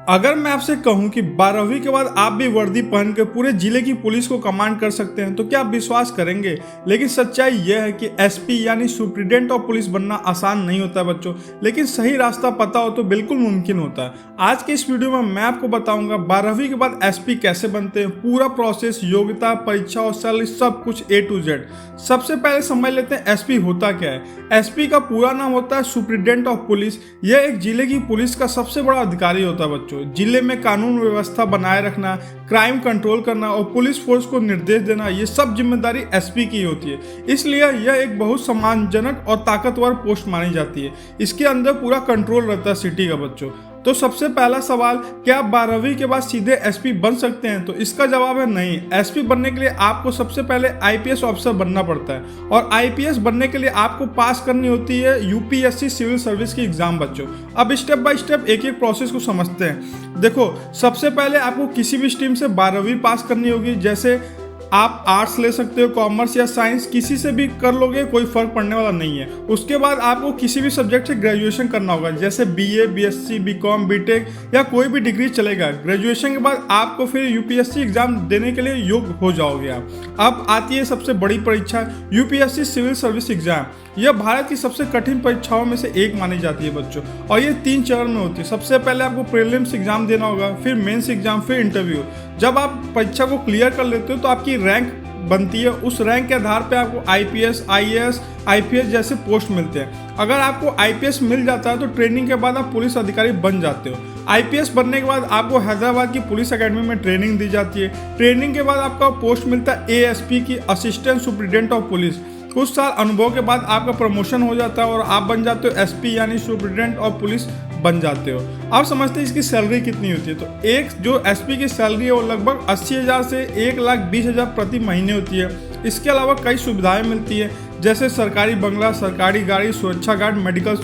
अगर मैं आपसे कहूं कि 12वीं के बाद आप भी वर्दी पहन कर पूरे जिले की पुलिस को कमांड कर सकते हैं तो क्या आप विश्वास करेंगे। लेकिन सच्चाई यह है कि एसपी यानी सुप्रीडेंट ऑफ पुलिस बनना आसान नहीं होता बच्चों, लेकिन सही रास्ता पता हो तो बिल्कुल मुमकिन होता है। आज के इस वीडियो में मैं आपको बताऊंगा 12वीं के बाद एसपी कैसे बनते हैं, पूरा प्रोसेस, योग्यता, परीक्षा और सैलरी, सब कुछ A to Z। सबसे पहले समझ लेते हैं एसपी होता क्या है। एसपी का पूरा नाम होता है सुप्रीडेंट ऑफ पुलिस। यह एक जिले की पुलिस का सबसे बड़ा अधिकारी होता है बच्चों। जिले में कानून व्यवस्था बनाए रखना, क्राइम कंट्रोल करना और पुलिस फोर्स को निर्देश देना, ये सब जिम्मेदारी एसपी की होती है। इसलिए यह एक बहुत सम्मानजनक और ताकतवर पोस्ट मानी जाती है। इसके अंदर पूरा कंट्रोल रहता है सिटी का बच्चों। तो सबसे पहला सवाल, क्या आप 12वीं के बाद सीधे एसपी बन सकते हैं? तो इसका जवाब है नहीं। एसपी बनने के लिए आपको सबसे पहले आईपीएस ऑफिसर बनना पड़ता है और आईपीएस बनने के लिए आपको पास करनी होती है यूपीएससी सिविल सर्विस की एग्जाम बच्चों। अब स्टेप बाय स्टेप एक एक प्रोसेस को समझते हैं। देखो, सबसे पहले आपको किसी भी स्ट्रीम से 12वीं पास करनी होगी। जैसे आप आर्ट्स ले सकते हो, कॉमर्स या साइंस, किसी से भी कर लोगे, कोई फर्क पड़ने वाला नहीं है। उसके बाद आपको किसी भी सब्जेक्ट से ग्रेजुएशन करना होगा, जैसे बीए, बीएससी, बीकॉम, बीटेक या कोई भी डिग्री चलेगा। ग्रेजुएशन के बाद आपको फिर यूपीएससी एग्जाम देने के लिए योग्य हो जाओगे आप। अब आती है सबसे बड़ी परीक्षा, यूपीएससी सिविल सर्विस एग्जाम। यह भारत की सबसे कठिन परीक्षाओं में से एक मानी जाती है बच्चों और ये 3 चरण में होती है। सबसे पहले आपको प्रीलिम्स एग्जाम देना होगा, फिर मेंस एग्जाम, फिर इंटरव्यू। जब आप परीक्षा को क्लियर कर लेते हो तो आपकी रैंक बनती है। उस रैंक के आधार पे आपको आईपीएस, आईएएस, आईपीएस जैसे पोस्ट मिलते हैं। अगर आपको आईपीएस मिल जाता है तो ट्रेनिंग के बाद आप पुलिस अधिकारी बन जाते हो। आईपीएस बनने के बाद आपको हैदराबाद की पुलिस एकेडमी में ट्रेनिंग दी जाती है। ट्रेनिंग के बाद आपका पोस्ट मिलता है एएसपी की, असिस्टेंट सुप्रीडेंट ऑफ पुलिस। कुछ साल अनुभव के बाद आपका प्रमोशन हो जाता है और आप बन जाते हो एसपी यानी सुप्रीडेंट ऑफ पुलिस बन जाते हो। आप समझते हैं इसकी सैलरी कितनी होती है? तो एक जो एसपी की सैलरी है वो लगभग 80,000 से 1,20,000 प्रति महीने होती है। इसके अलावा कई सुविधाएं मिलती है, जैसे सरकारी बंगला, सरकारी गाड़ी, सुरक्षा गार्ड, मेडिकल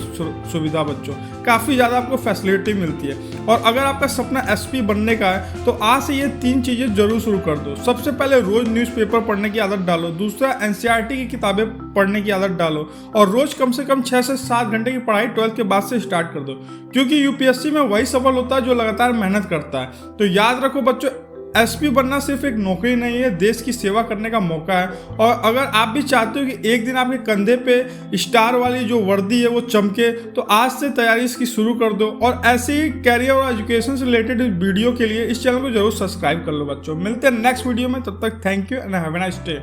सुविधा बच्चों। काफ़ी ज़्यादा आपको फैसिलिटी मिलती है। और अगर आपका सपना एसपी बनने का है तो आज से ये 3 चीज़ें जरूर शुरू कर दो। सबसे पहले रोज़ न्यूज़पेपर पढ़ने की आदत डालो। दूसरा, एनसीईआरटी की किताबें पढ़ने की आदत डालो और रोज़ कम से कम 6 से 7 घंटे की पढ़ाई 12th के बाद से स्टार्ट कर दो, क्योंकि यूपीएससी में वही सफल होता है जो लगातार मेहनत करता है। तो याद रखो बच्चों, एसपी बनना सिर्फ एक नौकरी नहीं है, देश की सेवा करने का मौका है। और अगर आप भी चाहते हो कि एक दिन आपके कंधे पे स्टार वाली जो वर्दी है वो चमके, तो आज से तैयारी इसकी शुरू कर दो। और ऐसे ही कैरियर और एजुकेशन से रिलेटेड वीडियो के लिए इस चैनल को जरूर सब्सक्राइब कर लो बच्चों। मिलते हैं नेक्स्ट वीडियो में, तब तक thank you and have a nice day.